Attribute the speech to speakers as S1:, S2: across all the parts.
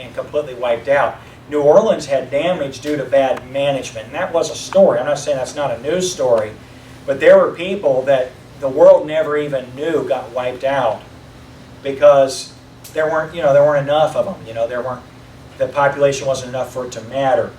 S1: and completely wiped out. New Orleans had damage due to bad management, and that was a story. I'm not saying that's not a news story, but there were people that the world never even knew got wiped out because there weren't enough of them. The population wasn't enough for it to matter.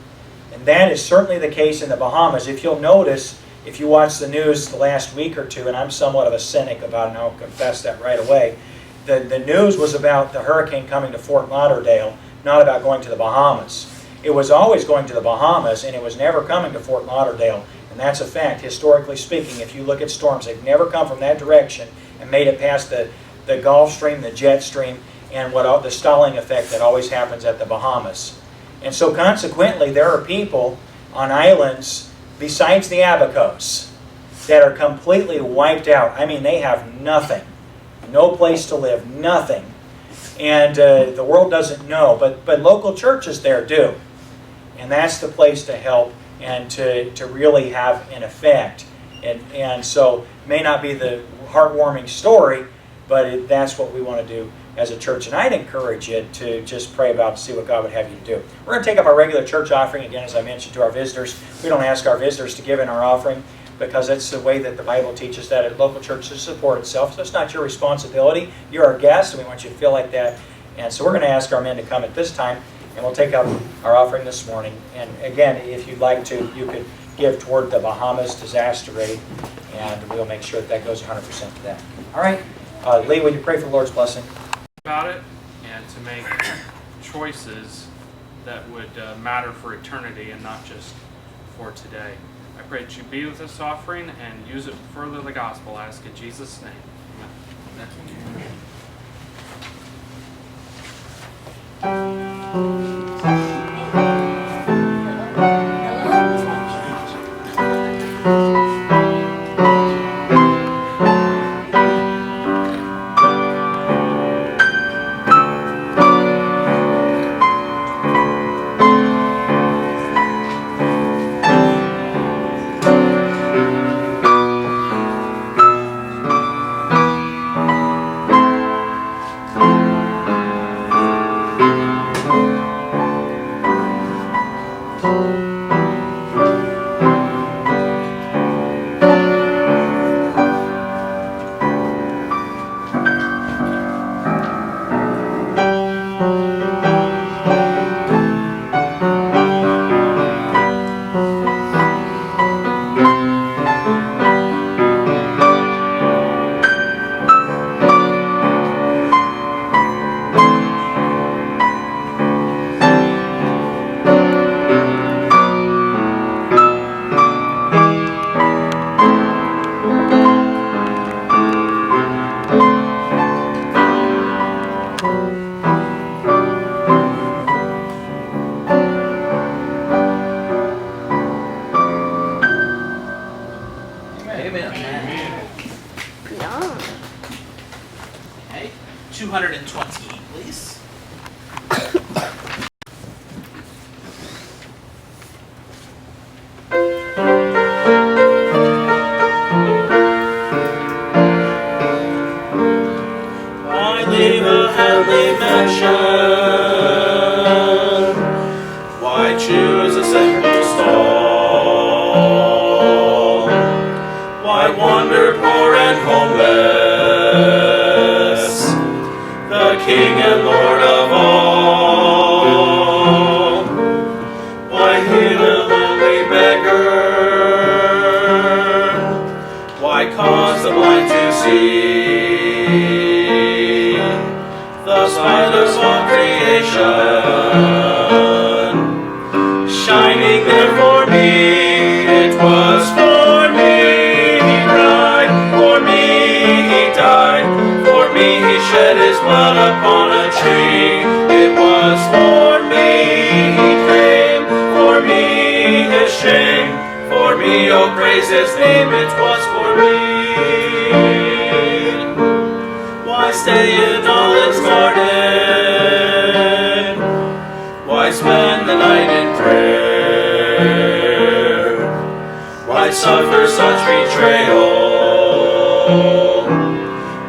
S1: And that is certainly the case in the Bahamas. If you'll notice, if you watch the news the last week or two, and I'm somewhat of a cynic about it, and I'll confess that right away, the news was about the hurricane coming to Fort Lauderdale, not about going to the Bahamas. It was always going to the Bahamas, and it was never coming to Fort Lauderdale. And that's a fact, historically speaking. If you look at storms, they've never come from that direction and made it past the Gulf Stream, the jet stream, and the stalling effect that always happens at the Bahamas. And so consequently, there are people on islands besides the Abacos that are completely wiped out. I mean, they have nothing. No place to live, nothing. And the world doesn't know, but local churches there do. And that's the place to help and to really have an effect. And so it may not be the heartwarming story, but that's what we want to do as a church. And I'd encourage you to just pray about and see what God would have you do. We're going to take up our regular church offering, again, as I mentioned, to our visitors. We don't ask our visitors to give in our offering because it's the way that the Bible teaches that a local church should support itself. So it's not your responsibility. You're our guest, and we want you to feel like that. And so we're going to ask our men to come at this time, and we'll take up our offering this morning. And again, if you'd like to, you could give toward the Bahamas Disaster Aid, and we'll make sure that goes 100% to that. All right. Lee, would you pray for the Lord's blessing?
S2: About it, and to make choices that would matter for eternity and not just for today. I pray that you be with this offering and use it to further the gospel. I ask in Jesus' name. Amen.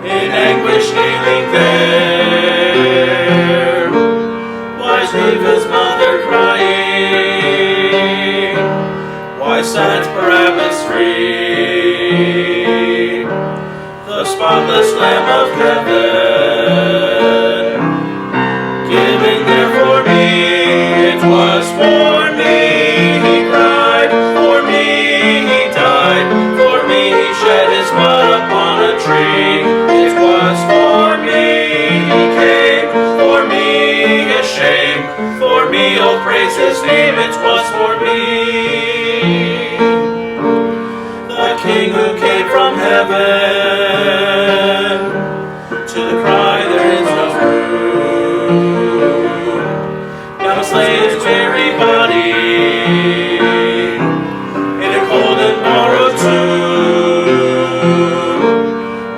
S3: In anguish kneeling there, why save his mother crying? Why set Barabbas free? The spotless Lamb of heaven, given there for me, it was for me he cried, for me he died, for me he shed his blood upon a tree. It was for me he came, for me his shame, for me oh praise his name, it was for me. The King who came from heaven, to the cry there is no room. Now slay his very body in a cold and borrowed tomb,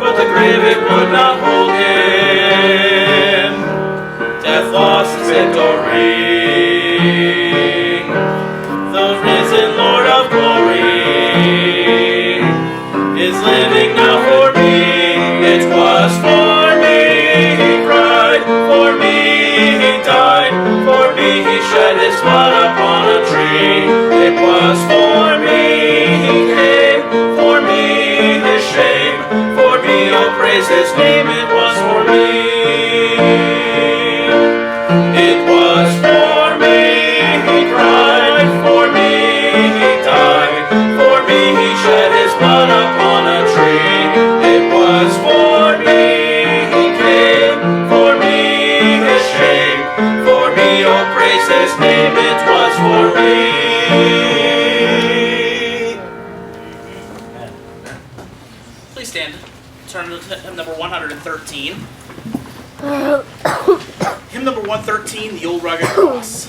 S3: but the grave it would not hold him. Death lost its victory. The risen Lord of glory is living now for me. It was for me he cried, for me he died, for me he shed his blood upon a tree. It was for me he came, for me his shame, for me oh praise his name, it was for me. It was for me he cried, for me he died, for me he shed his blood upon a tree. It was for me he came, for me his shame, for me oh praise his name, it was for me.
S4: Please stand. Turn to hymn number 113. Hymn number 113, The Old Rugged Cross.